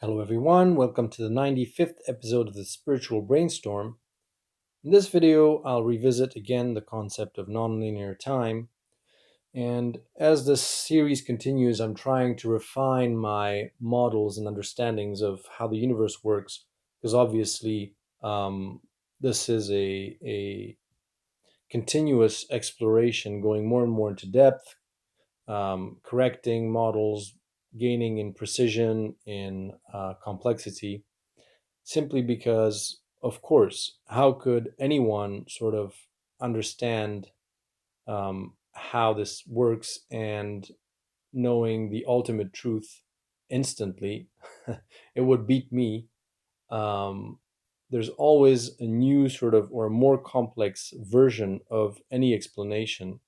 Hello, everyone. Welcome to the 95th episode of the Spiritual Brainstorm. In this video, I'll revisit again the concept of nonlinear time. And as this series continues, I'm trying to refine my models and understandings of how the universe works, because obviously, this is a continuous exploration going more and more into depth, correcting models, gaining in precision, in complexity, simply because, of course, how could anyone sort of understand how this works and knowing the ultimate truth instantly? It would beat me. Um, there's always a new sort of or a more complex version of any explanation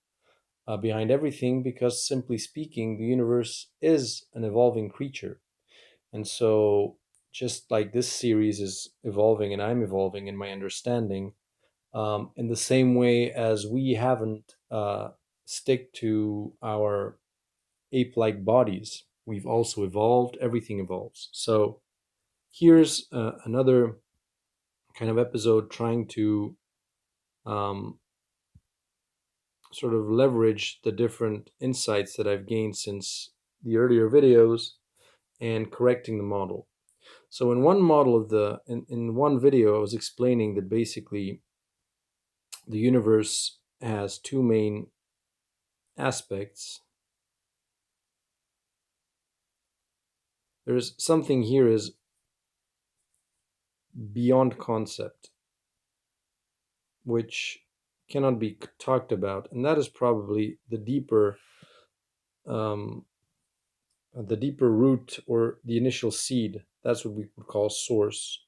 behind everything, because simply speaking, the universe is an evolving creature. And so, just like this series is evolving and I'm evolving in my understanding, in the same way as we haven't stick to our ape-like bodies, we've also evolved. Everything evolves. So here's another kind of episode trying to um, sort of leverage the different insights that I've gained since the earlier videos and correcting the model. So in one model of in one video, I was explaining that basically the universe has two main aspects. There's something here is beyond concept, which cannot be talked about, and that is probably um, the deeper root or the initial seed. That's what we would call source,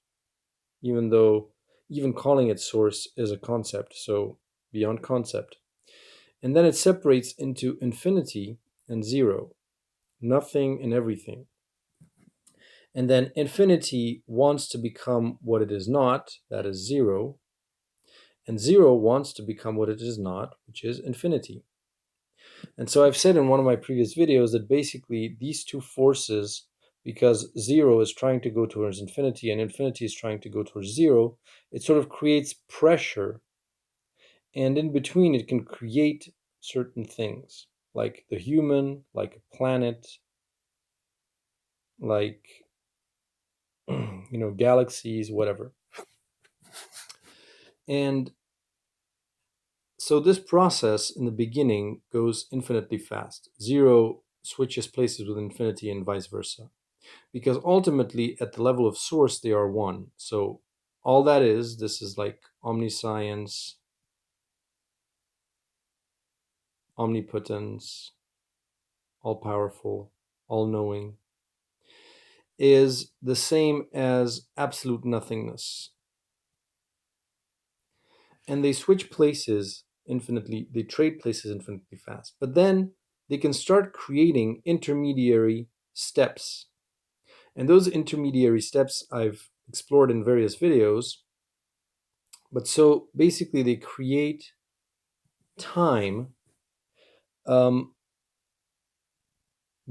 even though even calling it source is a concept. So beyond concept. And then it separates into infinity and zero, nothing and everything. And then infinity wants to become what it is not, that is zero. And zero wants to become what it is not, which is infinity. And so I've said in one of my previous videos that basically these two forces, because zero is trying to go towards infinity and infinity is trying to go towards zero, it sort of creates pressure. And in between, it can create certain things like the human, like a planet, like galaxies, whatever. And so this process in the beginning goes infinitely fast. Zero switches places with infinity and vice versa, because ultimately at the level of source they are one. So all that is, this is like omniscience, omnipotence, all powerful, all knowing, is the same as absolute nothingness. And they switch places infinitely, they trade places infinitely fast. But then they can start creating intermediary steps. And those intermediary steps I've explored in various videos. But so basically, they create time um,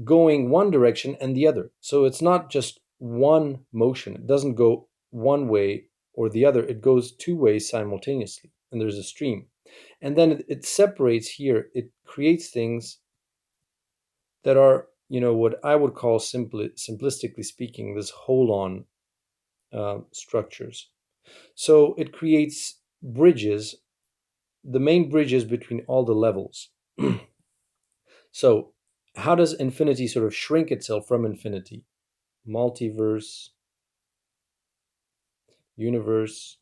going one direction and the other. So it's not just one motion, it doesn't go one way or the other, it goes two ways simultaneously. And there's a stream. And then it separates here, it creates things that are, what I would call simplistically speaking, this hold-on structures. So it creates bridges, the main bridges between all the levels. So how does infinity sort of shrink itself from infinity? Multiverse, universe,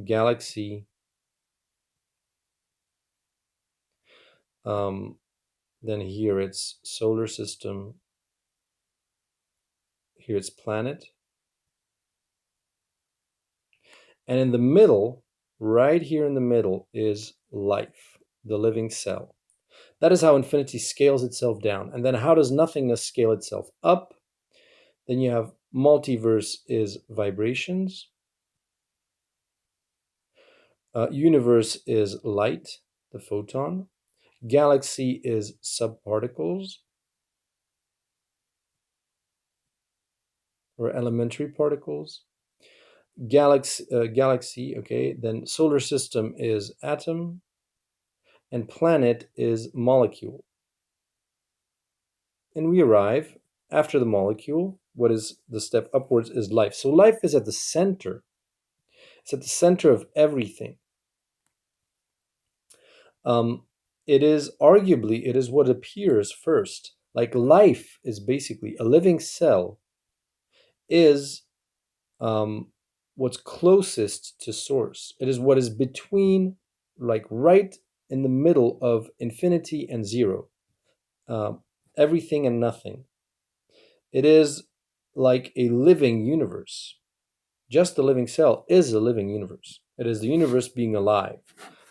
galaxy, um, then here it's solar system, here it's planet, and in the middle, right here in the middle, is life, the living cell. That is how infinity scales itself down. And then how does nothingness scale itself up? Then you have multiverse is vibrations. Universe is light, the photon. Galaxy is subparticles. or elementary particles. Galaxy, okay, then solar system is atom, and planet is molecule. And we arrive after the molecule. What is the step upwards is life. So life is at the center. It's at the center of everything. Um, it is arguably, it is what appears first. Like life is basically a living cell is um, what's closest to source. It is what is between, like right in the middle of infinity and zero, uh, everything and nothing. It is like a living universe. Just the living cell is a living universe. It is the universe being alive.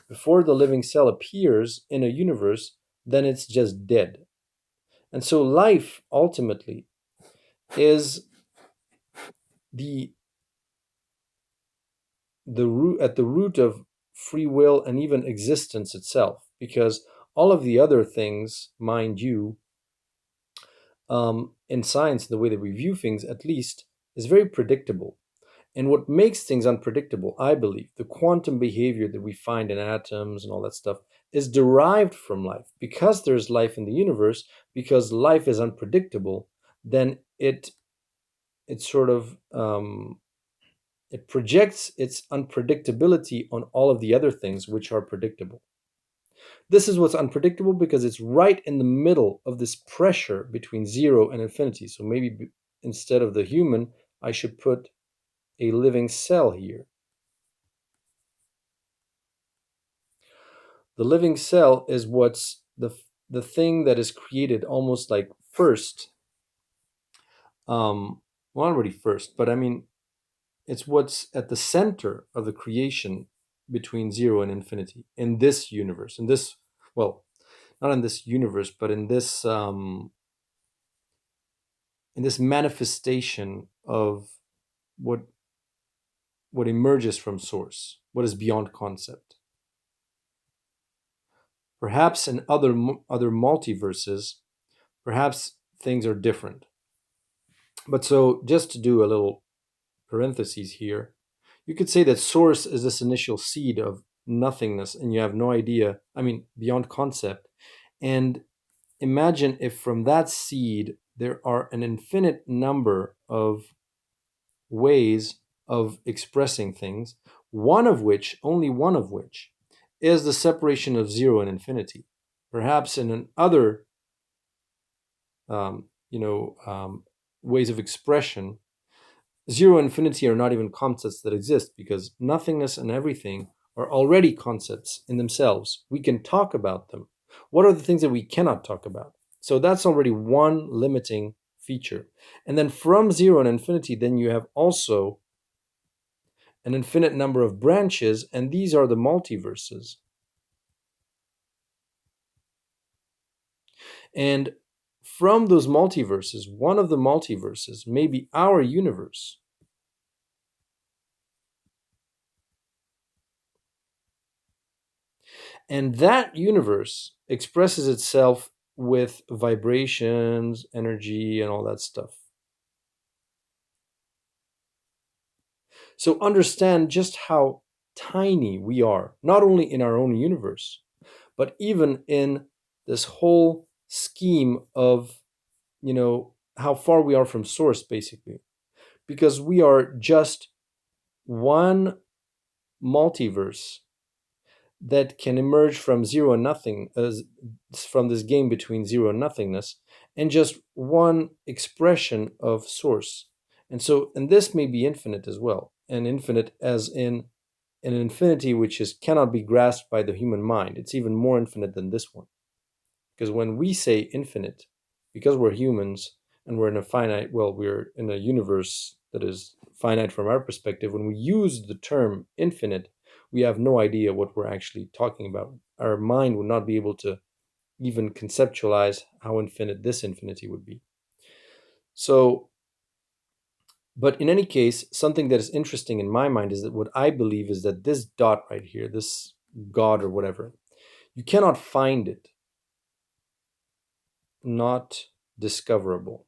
Before the living cell appears in a universe, then it's just dead. And so life ultimately is the root at the root of free will and even existence itself, because all of the other things, mind you, in science, the way that we view things at least, is very predictable. And what makes things unpredictable, I believe, the quantum behavior that we find in atoms and all that stuff, is derived from life. Because there's life in the universe, because life is unpredictable, then it sort of it projects its unpredictability on all of the other things which are predictable. This is what's unpredictable because it's right in the middle of this pressure between zero and infinity. So maybe instead of the human, I should put a living cell here. The living cell is what's the thing that is created almost like first. Well, not really first, but I mean, it's what's at the center of the creation between zero and infinity in this universe. In this, well, not in this universe, but in this manifestation of what what emerges from source, what is beyond concept. Perhaps in other multiverses, perhaps things are different. But so, just to do a little parentheses here, you could say that source is this initial seed of nothingness, and you have no idea, I mean, beyond concept. And imagine if from that seed there are an infinite number of ways of expressing things, one of which, only one of which, is the separation of zero and infinity. Perhaps in other, um, you know, ways of expression, zero and infinity are not even concepts that exist because nothingness and everything are already concepts in themselves. We can talk about them. What are the things that we cannot talk about? So that's already one limiting feature. And then from zero and infinity, then you have also an infinite number of branches, and these are the multiverses. And from those multiverses, one of the multiverses may be our universe. And that universe expresses itself with vibrations, energy, and all that stuff. So understand just how tiny we are, not only in our own universe, but even in this whole scheme of, how far we are from source, basically. Because we are just one multiverse that can emerge from zero and nothing, from this game between zero and nothingness, and just one expression of source. And so, and this may be infinite as well, and infinite as in an infinity which is cannot be grasped by the human mind. It's even more infinite than this one. Because when we say infinite, because we're humans and we're in a finite, well, we're in a universe that is finite from our perspective, when we use the term infinite, we have no idea what we're actually talking about. Our mind would not be able to even conceptualize how infinite this infinity would be. So, but in any case, something that is interesting in my mind is that what I believe is that this dot right here, this God or whatever, you cannot find it, not discoverable.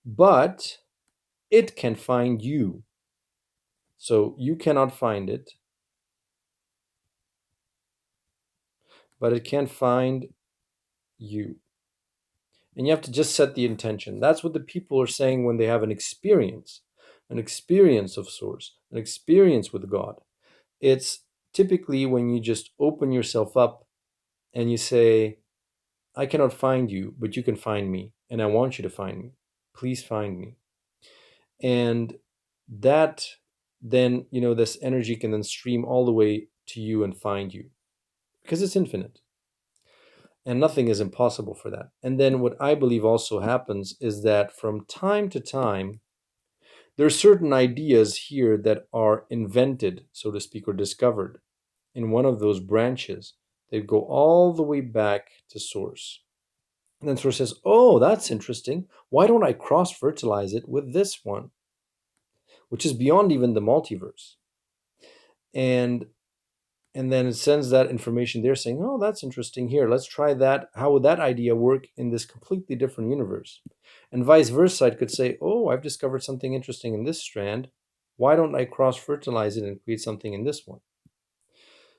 but it can find you. So you cannot find it, but it can find you. And you have to just set the intention. That's what the people are saying when they have an experience of Source, an experience with God. It's typically when you just open yourself up and you say, I cannot find you, but you can find me, and I want you to find me. Please find me. And that then, this energy can then stream all the way to you and find you because it's infinite. And nothing is impossible for that. And then what I believe also happens is that from time to time, there are certain ideas here that are invented, so to speak, or discovered in one of those branches. They go all the way back to Source. And then Source says, oh, that's interesting. Why don't I cross fertilize it with this one, which is beyond even the multiverse? And then it sends that information there saying, oh, that's interesting. Here, let's try that. How would that idea work in this completely different universe? And vice versa, it could say, oh, I've discovered something interesting in this strand. Why don't I cross fertilize it and create something in this one?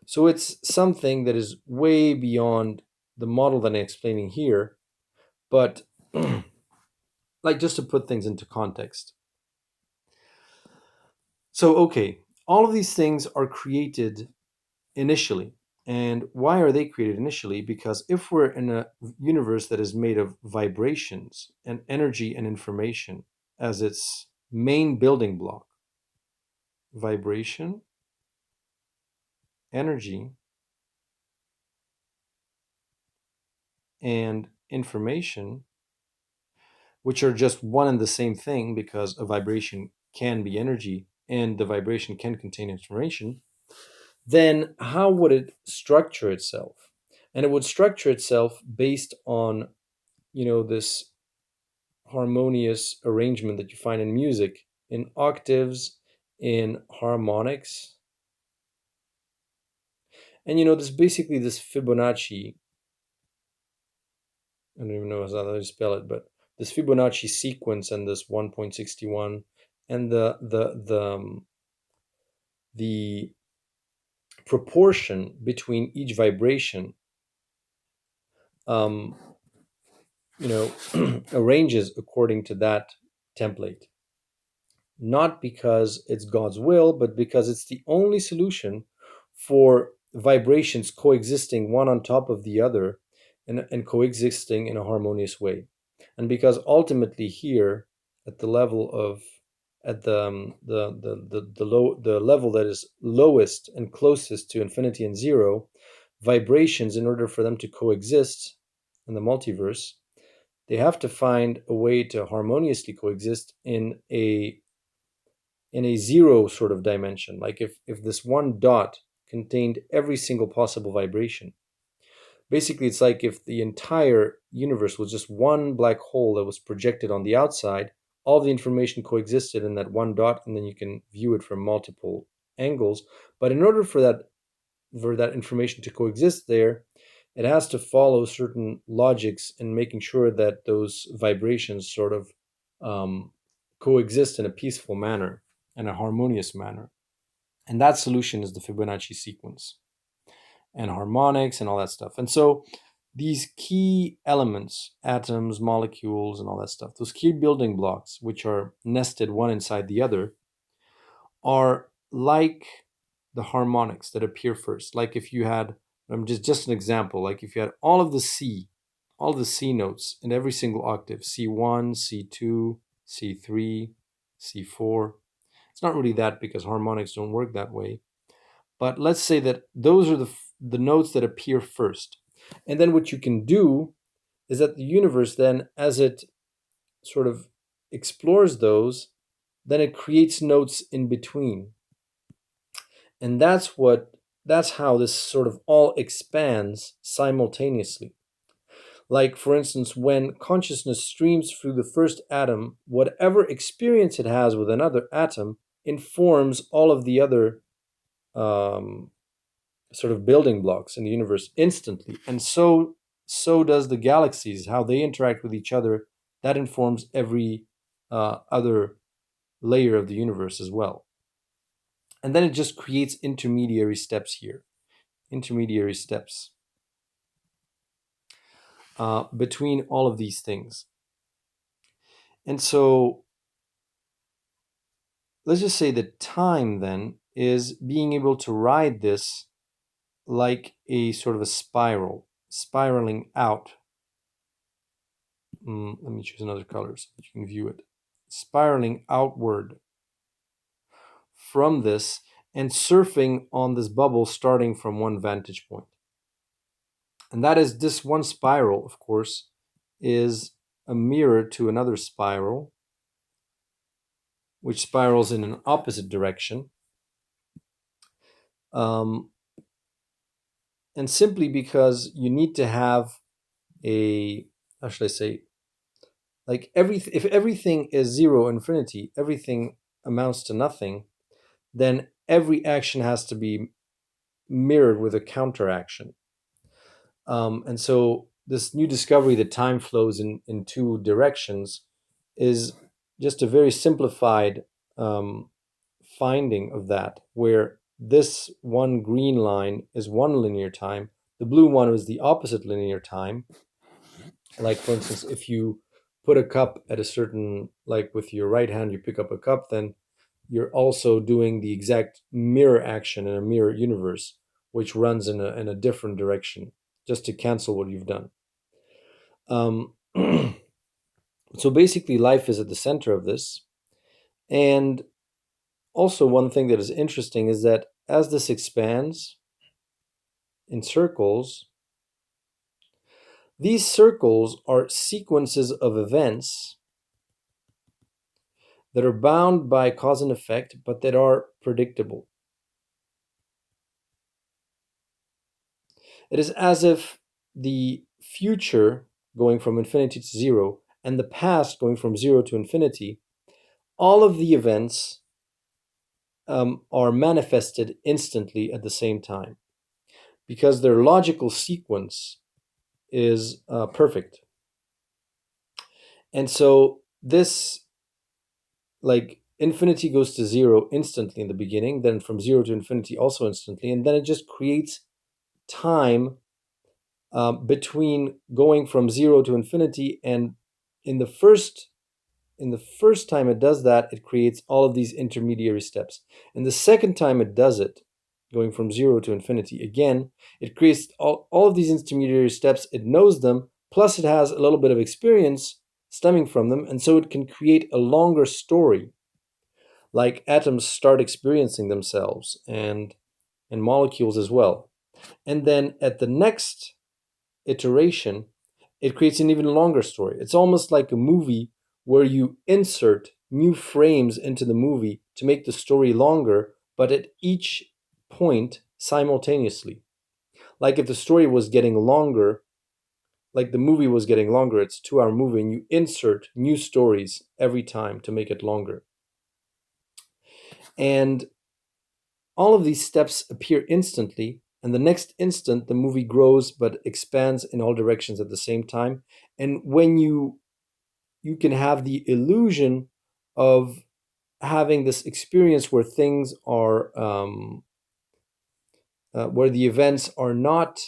So it's something that is way beyond the model that I'm explaining here. But like, just to put things into context. So, okay, all of these things are created initially. And why are they created initially? Because if we're in a universe that is made of vibrations and energy and information as its main building block, vibration, energy, and information, which are just one and the same thing because a vibration can be energy and the vibration can contain information, then how would it structure itself? And it would structure itself based on, this harmonious arrangement that you find in music, in octaves, in harmonics. And this basically this Fibonacci, I don't even know how to spell it, but this Fibonacci sequence and this 1.61 and the proportion between each vibration um, arranges according to that template. Not because it's God's will, but because it's the only solution for vibrations coexisting one on top of the other and coexisting in a harmonious way. And because ultimately here at the level of at the level that is lowest and closest to infinity and zero, vibrations, in order for them to coexist in the multiverse, they have to find a way to harmoniously coexist in a zero sort of dimension. Like if this one dot contained every single possible vibration, basically it's like if the entire universe was just one black hole that was projected on the outside, all the information coexisted in that one dot, and then you can view it from multiple angles. But in order for that information to coexist there, it has to follow certain logics in making sure that those vibrations sort of um, coexist in a peaceful manner and a harmonious manner. And that solution is the Fibonacci sequence and harmonics and all that stuff. And so these key elements, atoms, molecules, and all that stuff, those key building blocks, which are nested one inside the other, are like the harmonics that appear first. Like if you had, just an example, like if you had all the C notes in every single octave, C1, C2, C3, C4. It's not really that because harmonics don't work that way. But let's say that those are the notes that appear first. And then what you can do is that the universe then, as it sort of explores those, then it creates notes in between. And that's how this sort of all expands simultaneously. Like, for instance, when consciousness streams through the first atom, whatever experience it has with another atom informs all of the other um, sort of building blocks in the universe instantly. And so does the galaxies, how they interact with each other. That informs every other layer of the universe as well. And then it just creates intermediary steps here, intermediary steps between all of these things. And so let's just say that time then is being able to ride this like a sort of a spiral, spiraling out. Let me choose another color so that you can view it. Spiraling outward from this and surfing on this bubble starting from one vantage point. And that is, this one spiral, of course, is a mirror to another spiral, which spirals in an opposite direction. And simply because you need to have a, how should I say, like if everything is zero infinity, everything amounts to nothing, then every action has to be mirrored with a counteraction. And so this new discovery that time flows in two directions is just a very simplified finding of that, where this one green line is one linear time, the blue one is the opposite linear time. Like, for instance, if you put a cup at a certain, like with your right hand, you pick up a cup, then you're also doing the exact mirror action in a mirror universe, which runs in a different direction, just to cancel what you've done. So basically, life is at the center of this. And also, one thing that is interesting is that as this expands in circles, these circles are sequences of events that are bound by cause and effect, but that are predictable. It is as if the future going from infinity to zero and the past going from zero to infinity, all of the events are manifested instantly at the same time because their logical sequence is perfect. And so this, like, infinity goes to zero instantly in the beginning, then from zero to infinity also instantly, and then it just creates time between going from zero to infinity. And in the first time it does that, it creates all of these intermediary steps. And the second time it does it, going from zero to infinity, again, it creates all of these intermediary steps. It knows them, plus it has a little bit of experience stemming from them, and so it can create a longer story. Like atoms start experiencing themselves, and molecules as well. And then at the next iteration, it creates an even longer story. It's almost like a movie where you insert new frames into the movie to make the story longer, but at each point simultaneously. Like if the story was getting longer, like the movie was getting longer, it's a 2-hour movie, and you insert new stories every time to make it longer. And all of these steps appear instantly, and the next instant the movie grows but expands in all directions at the same time. And when you can have the illusion of having this experience where things are where the events are not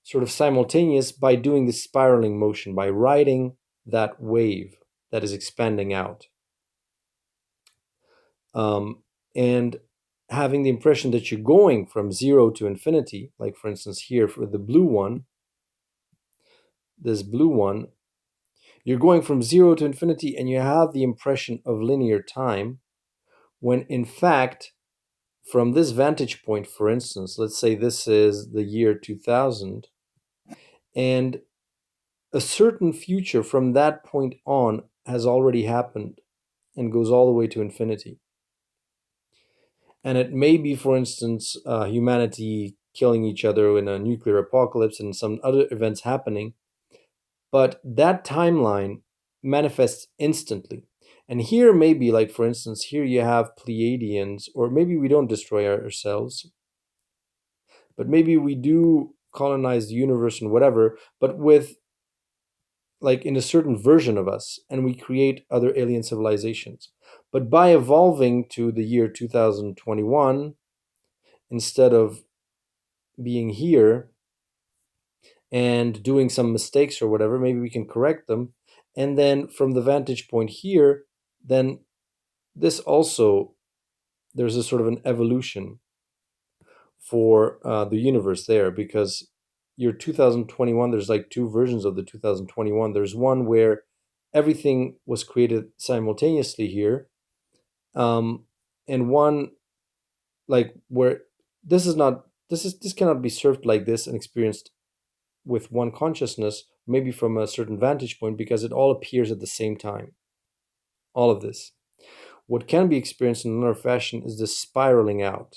sort of simultaneous, by doing the spiraling motion, by riding that wave that is expanding out, and having the impression that you're going from zero to infinity. Like, for instance, here for the blue one, this blue one, you're going from zero to infinity and you have the impression of linear time, when in fact, from this vantage point, for instance, let's say this is the year 2000, and a certain future from that point on has already happened and goes all the way to infinity. And it may be, for instance, humanity killing each other in a nuclear apocalypse and some other events happening, but that timeline manifests instantly. And here, maybe, like, for instance, here you have Pleiadians, or maybe we don't destroy ourselves, but maybe we do colonize the universe and whatever, but with like in a certain version of us, and we create other alien civilizations. But by evolving to the year 2021, instead of being here and doing some mistakes or whatever, maybe we can correct them. And then from the vantage point here, then this also, there's a sort of an evolution for the universe there, because year 2021, there's like two versions of the 2021. There's one where everything was created simultaneously here, um, and one like where this cannot be served like this and experienced with one consciousness, maybe from a certain vantage point, because it all appears at the same time. All of this. What can be experienced in another fashion is this spiraling out.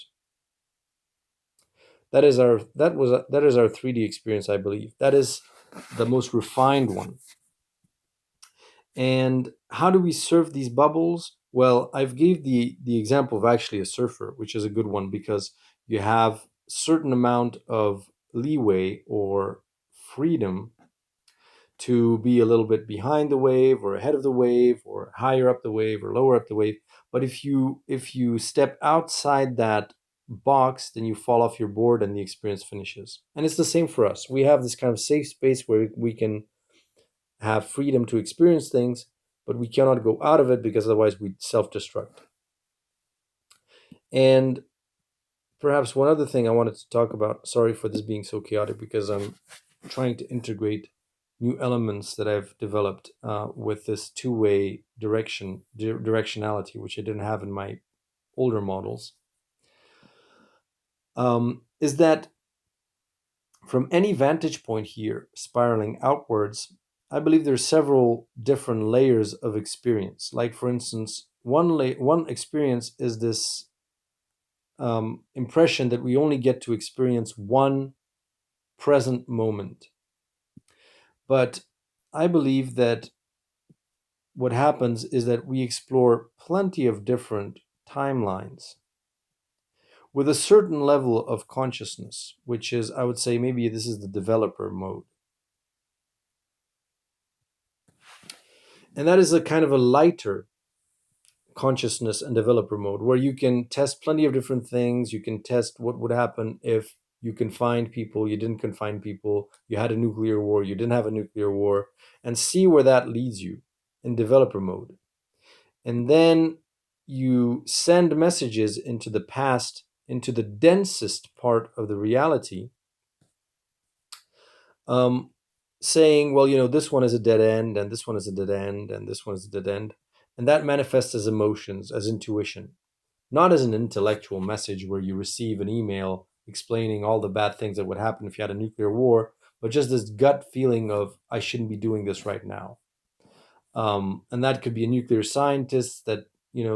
That is our 3D experience, I believe. That is the most refined one. And how do we surf these bubbles? Well, I've gave the example of actually a surfer, which is a good one because you have certain amount of leeway or freedom to be a little bit behind the wave or ahead of the wave or higher up the wave or lower up the wave. But if you step outside that box, then you fall off your board and the experience finishes. And it's the same for us. We have this kind of safe space where we can have freedom to experience things, but we cannot go out of it because otherwise we self-destruct. And perhaps one other thing I wanted to talk about, sorry for this being so chaotic, because I'm trying to integrate new elements that I've developed with this two-way directionality, which I didn't have in my older models, is that from any vantage point here, spiraling outwards, I believe there's several different layers of experience. Like, for instance, one experience is this impression that we only get to experience one present moment. But I believe that what happens is that we explore plenty of different timelines with a certain level of consciousness, which is, I would say, maybe this is the developer mode. And that is a kind of a lighter consciousness and developer mode where you can test plenty of different things. You can test what would happen if you confined people, you didn't confine people, you had a nuclear war, you didn't have a nuclear war, and see where that leads you in developer mode. And then you send messages into the past, into the densest part of the reality, um, saying, well, this one is a dead end, and this one is a dead end, and this one is a dead end. And that manifests as emotions, as intuition, not as an intellectual message where you receive an email explaining all the bad things that would happen if you had a nuclear war, but just this gut feeling of, I shouldn't be doing this right now. And that could be a nuclear scientist that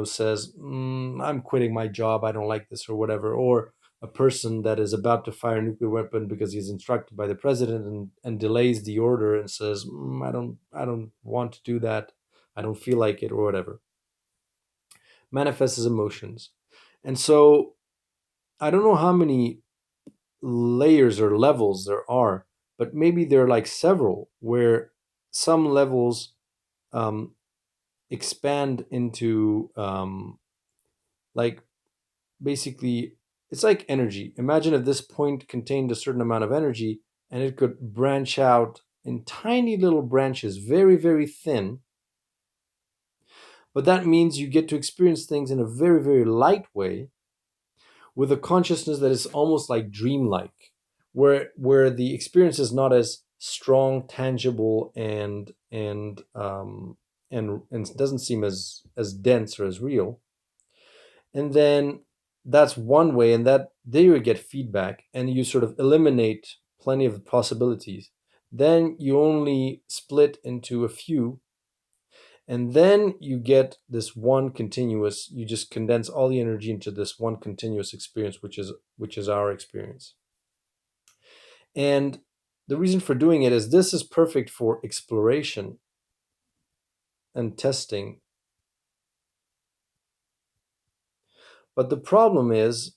says, I'm quitting my job, I don't like this, or whatever, or a person that is about to fire a nuclear weapon because he's instructed by the president, and delays the order and says, I don't want to do that, I don't feel like it, or whatever. Manifests as emotions. And so I don't know how many layers or levels there are, but maybe there are like several, where some levels um, expand into like, basically, it's like energy. Imagine if this point contained a certain amount of energy, and it could branch out in tiny little branches, very, very thin. But that means you get to experience things in a very, very light way, with a consciousness that is almost like dreamlike, where the experience is not as strong, tangible, and doesn't seem as dense or as real. And then that's one way, and that there you get feedback, and you sort of eliminate plenty of possibilities. Then you only split into a few, and then you get this one continuous, you just condense all the energy into this one continuous experience, which is our experience. And the reason for doing it is this is perfect for exploration and testing. But the problem is,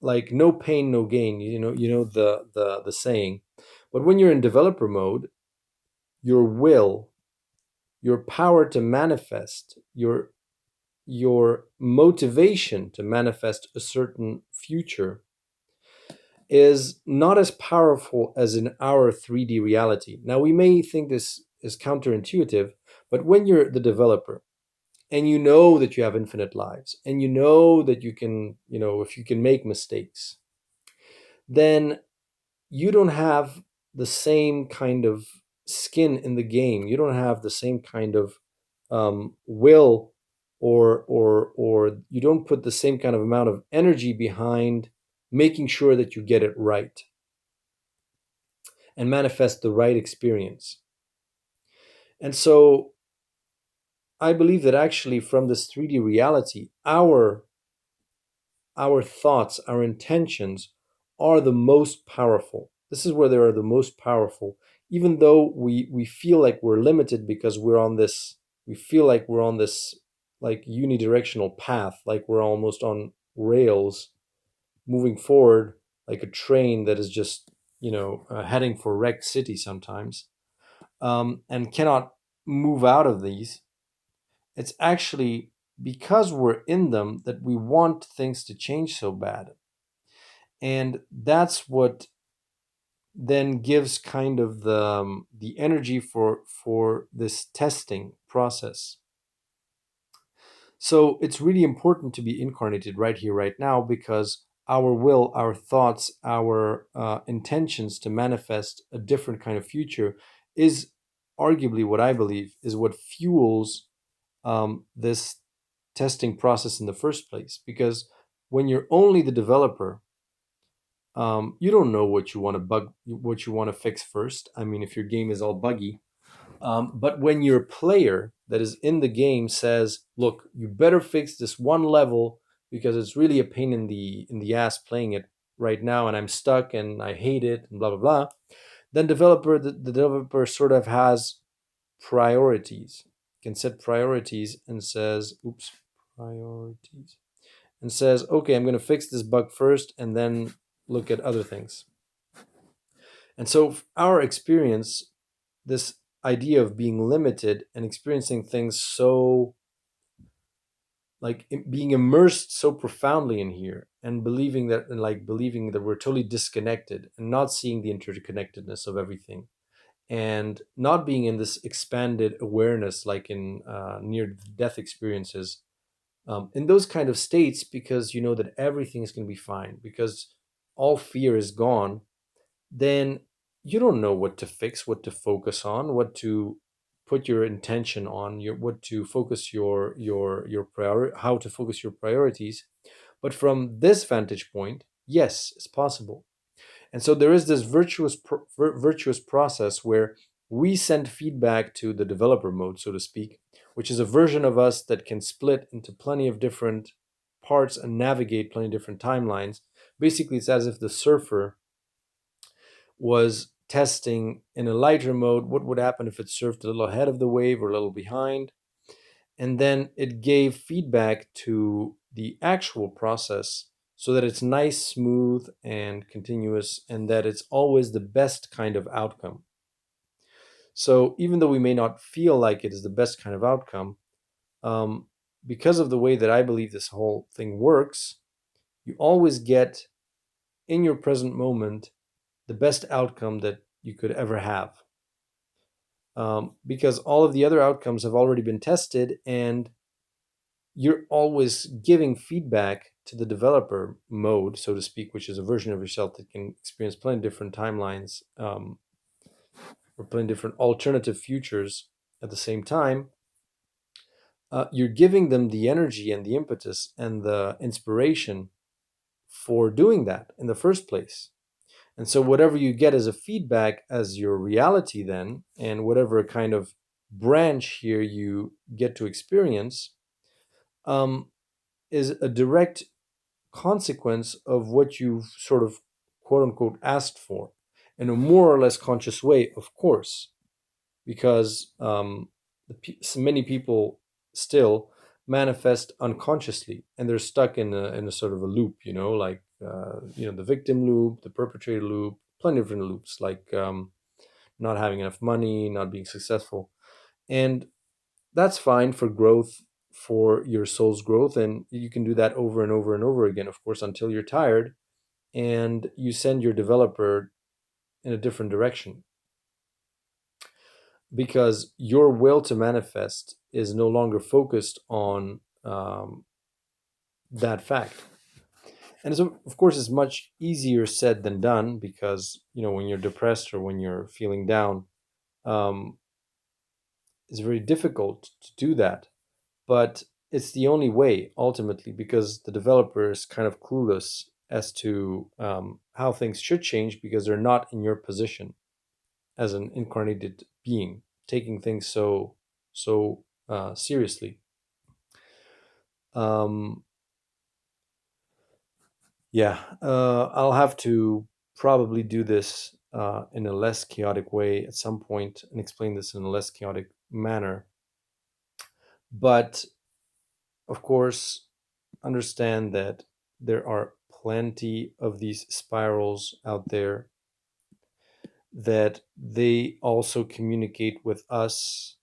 like, no pain, no gain, the saying. But when you're in developer mode, your will, your power to manifest, your motivation to manifest a certain future is not as powerful as in our 3D reality. Now, we may think this is counterintuitive, but when you're the developer and you know that you have infinite lives and you know that you can, if you can make mistakes, then you don't have the same kind of skin in the game. You don't have the same kind of will, or you don't put the same kind of amount of energy behind making sure that you get it right and manifest the right experience. And so I believe that actually from this 3D reality, our thoughts, our intentions are the most powerful. This is where they are the most powerful, even though we feel like we're limited because we feel like we're on this like unidirectional path, like we're almost on rails moving forward like a train that is just heading for wrecked city sometimes, and cannot move out of these. It's actually because we're in them that we want things to change so bad. And that's what then gives kind of the energy for this testing process. So it's really important to be incarnated right here, right now, because our will, our thoughts, our intentions to manifest a different kind of future is arguably what I believe is what fuels this testing process in the first place. Because when you're only the developer, you don't know what you want to fix first. I mean, if your game is all buggy, but when your player that is in the game says, "Look, you better fix this one level because it's really a pain in the ass playing it right now, and I'm stuck and I hate it," and blah blah blah, then the developer sort of has priorities, can set priorities and says, "Oops, priorities," and says, "Okay, I'm going to fix this bug first, and then look at other things." And so, our experience, this idea of being limited and experiencing things so like being immersed so profoundly in here and believing that we're totally disconnected and not seeing the interconnectedness of everything and not being in this expanded awareness like in near death experiences, in those kind of states, because you know that everything is going to be fine because all fear is gone, then you don't know what to fix, what to focus on, what to put your intention on, your what to focus your priority, how to focus your priorities. But from this vantage point, yes, it's possible. And so there is this virtuous process where we send feedback to the developer mode, so to speak, which is a version of us that can split into plenty of different parts and navigate plenty of different timelines. Basically, it's as if the surfer was testing in a lighter mode what would happen if it surfed a little ahead of the wave or a little behind. And then it gave feedback to the actual process so that it's nice, smooth, and continuous, and that it's always the best kind of outcome. So even though we may not feel like it is the best kind of outcome, um, because of the way that I believe this whole thing works, you always get in your present moment the best outcome that you could ever have. Because all of the other outcomes have already been tested, and you're always giving feedback to the developer mode, so to speak, which is a version of yourself that can experience plenty of different timelines, or plenty of different alternative futures at the same time. You're giving them the energy and the impetus and the inspiration for doing that in the first place. And so, whatever you get as a feedback as your reality, then, and whatever kind of branch here you get to experience, um, is a direct consequence of what you've sort of quote unquote asked for in a more or less conscious way, of course, because many people still manifest unconsciously and they're stuck in a sort of a loop, like the victim loop, the perpetrator loop, plenty of different loops, like not having enough money, not being successful. And that's fine for growth, for your soul's growth. And you can do that over and over and over again, of course, until you're tired and you send your developer in a different direction, because your will to manifest is no longer focused on that fact. And so, of course, it's much easier said than done, because when you're depressed or when you're feeling down, um, it's very difficult to do that. But it's the only way ultimately, because the developer is kind of clueless as to how things should change, because they're not in your position as an incarnated being, taking things so seriously. Um, yeah, I'll have to probably do this in a less chaotic way at some point and explain this in a less chaotic manner. But of course, understand that there are plenty of these spirals out there, that they also communicate with us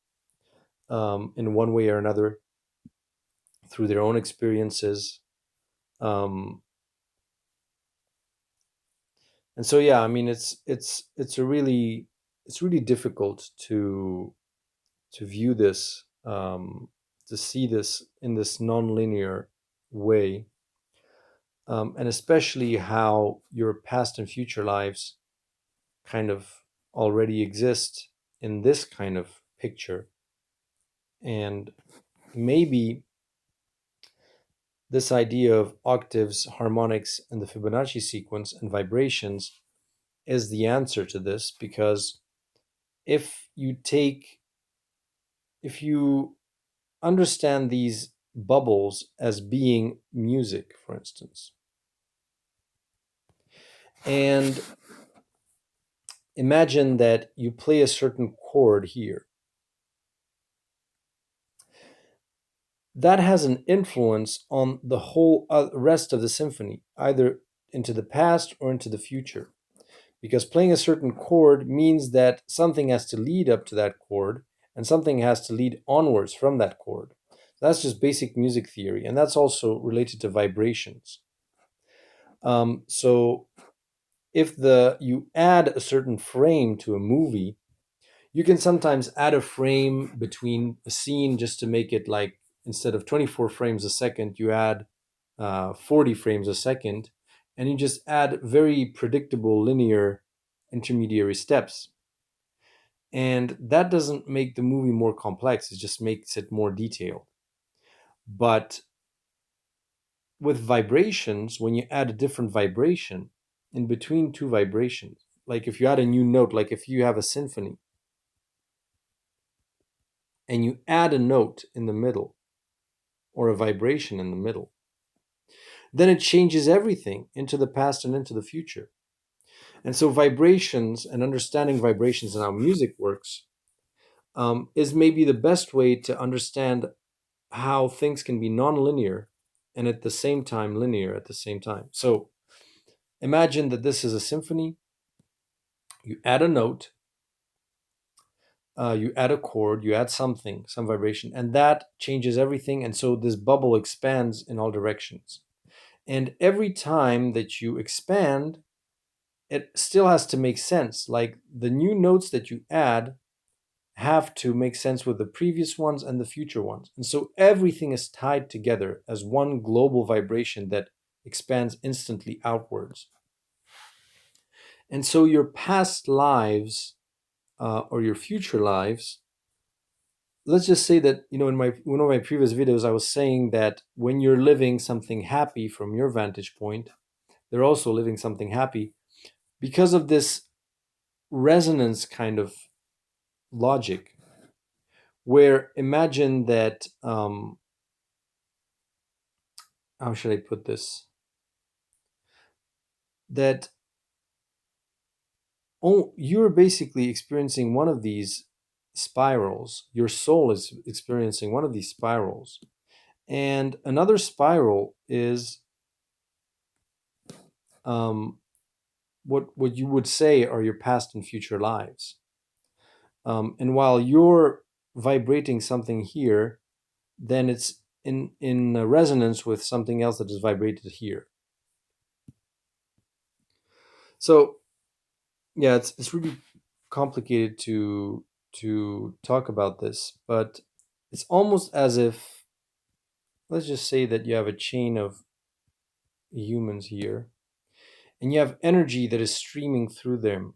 in one way or another through their own experiences. Um, and so, yeah, I mean, it's really difficult to view this, to see this in this nonlinear way, and especially how your past and future lives kind of already exist in this kind of picture. And maybe this idea of octaves, harmonics, and the Fibonacci sequence and vibrations is the answer to this, because if you take, if you understand these bubbles as being music, for instance, and imagine that you play a certain chord here, that has an influence on the whole rest of the symphony, either into the past or into the future. Because playing a certain chord means that something has to lead up to that chord, and something has to lead onwards from that chord. That's just basic music theory, and that's also related to vibrations. So if you add a certain frame to a movie, you can sometimes add a frame between a scene just to make it like, instead of 24 frames a second, you add 40 frames a second, and you just add very predictable linear intermediary steps. And that doesn't make the movie more complex, it just makes it more detailed. But with vibrations, when you add a different vibration in between two vibrations, like if you add a new note, like if you have a symphony and you add a note in the middle or a vibration in the middle, then it changes everything into the past and into the future. And so, vibrations and understanding vibrations and how music works is maybe the best way to understand how things can be nonlinear and at the same time linear at the same time. So, imagine that this is a symphony. You add a note, you add a chord, you add something, some vibration, and that changes everything. And so, this bubble expands in all directions. And every time that you expand, it still has to make sense. Like the new notes that you add have to make sense with the previous ones and the future ones. And so everything is tied together as one global vibration that expands instantly outwards. And so your past lives or your future lives, let's just say that, in my one of my previous videos, I was saying that when you're living something happy from your vantage point, they're also living something happy because of this resonance kind of logic, where imagine that, how should I put this, that you're basically experiencing one of these spirals, your soul is experiencing one of these spirals, and another spiral is what you would say are your past and future lives. And while you're vibrating something here, then it's in resonance with something else that is vibrated here. So yeah, it's really complicated to talk about this, but it's almost as if, let's just say that you have a chain of humans here, and you have energy that is streaming through them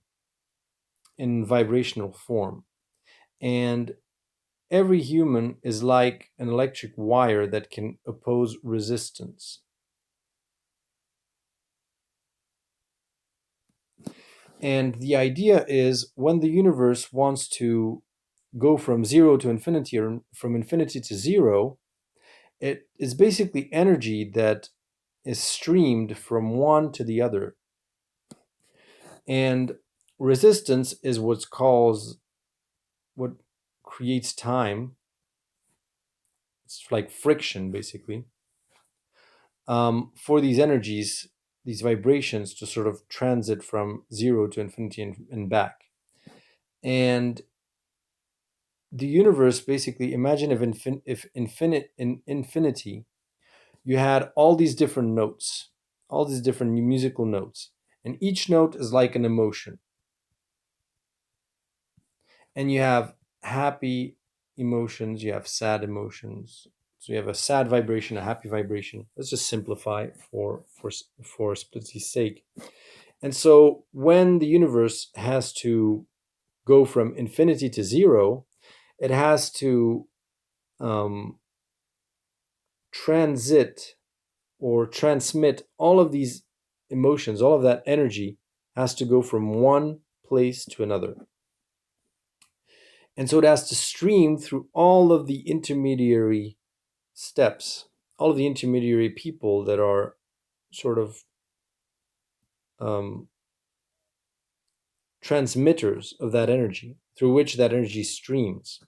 in vibrational form. And every human is like an electric wire that can oppose resistance. And the idea is when the universe wants to go from zero to infinity or from infinity to zero, it is basically energy that is streamed from one to the other. And resistance is what creates time. It's like friction, basically, for these energies, these vibrations to sort of transit from zero to infinity and back. And the universe, basically, imagine if in infinity you had all these different notes, all these different musical notes, and each note is like an emotion. And you have happy emotions, you have sad emotions. So you have a sad vibration, a happy vibration. Let's just simplify for simplicity's sake. And so when the universe has to go from infinity to zero, it has to um, transit or transmit all of these emotions, all of that energy has to go from one place to another. And so it has to stream through all of the intermediary steps, all of the intermediary people that are sort of um, transmitters of that energy, through which that energy streams.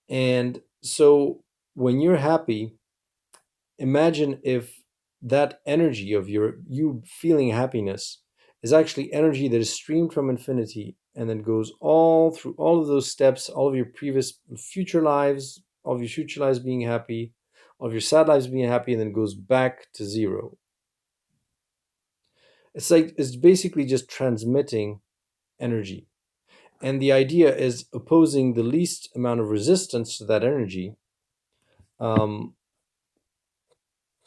And so when you're happy, imagine if that energy of you feeling happiness is actually energy that is streamed from infinity and then goes all through all of those steps, all of your previous future lives, all of your future lives being happy, all of your sad lives being happy, and then goes back to zero. It's like it's basically just transmitting energy. And the idea is opposing the least amount of resistance to that energy, um,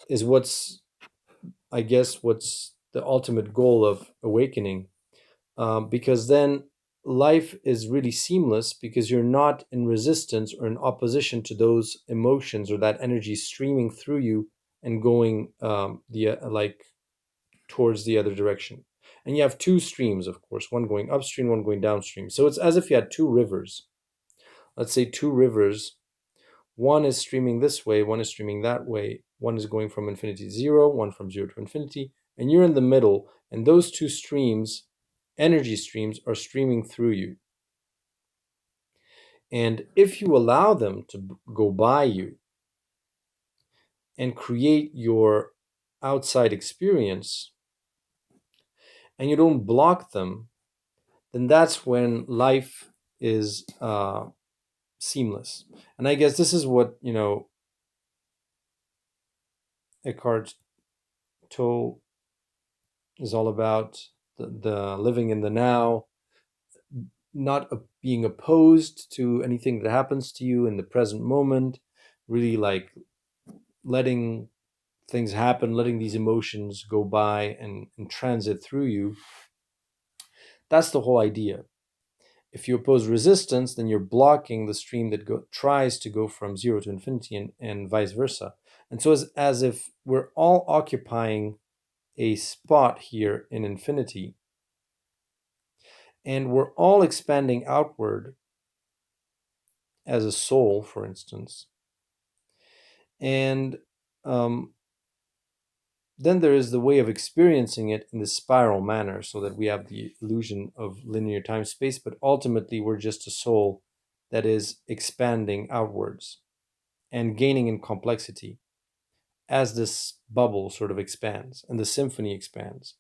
is what's, I guess, what's the ultimate goal of awakening. Because then life is really seamless because you're not in resistance or in opposition to those emotions or that energy streaming through you and going like towards the other direction. And you have two streams, of course, one going upstream, one going downstream. So it's as if you had two rivers. Let's say two rivers. One is streaming this way, one is streaming that way. One is going from infinity to zero, one from zero to infinity, and you're in the middle. And those two streams, energy streams, are streaming through you. And if you allow them to go by you and create your outside experience, and you don't block them, then that's when life is seamless. And I guess this is what, Eckhart Tolle is all about, the living in the now, not being opposed to anything that happens to you in the present moment, really like letting things happen, letting these emotions go by and transit through you. That's the whole idea. If you oppose resistance, then you're blocking the stream that tries to go from zero to infinity and vice versa. And so it's as if we're all occupying a spot here in infinity, and we're all expanding outward as a soul, for instance. And um, then there is the way of experiencing it in the spiral manner, so that we have the illusion of linear time space, but ultimately we're just a soul that is expanding outwards and gaining in complexity as this bubble sort of expands and the symphony expands.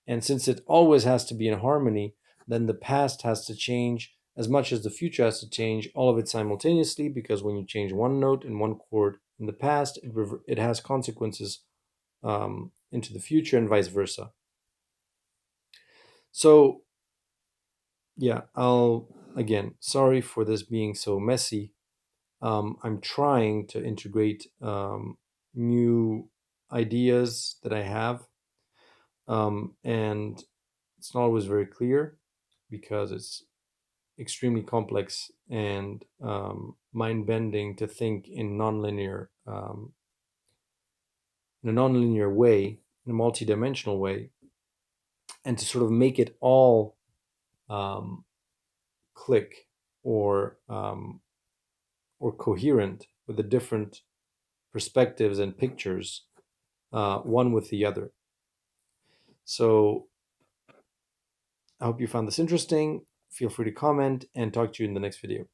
And since it always has to be in harmony, then the past has to change, as much as the future has to change all of it simultaneously, because when you change one note in one chord in the past, it has consequences into the future and vice versa. So yeah, again, sorry for this being so messy. I'm trying to integrate new ideas that I have, and it's not always very clear because it's extremely complex and mind bending to think in in a nonlinear way, in a multidimensional way, and to sort of make it all um, click or coherent with the different perspectives and pictures, one with the other. So I hope you found this interesting. Feel free to comment and talk to you in the next video.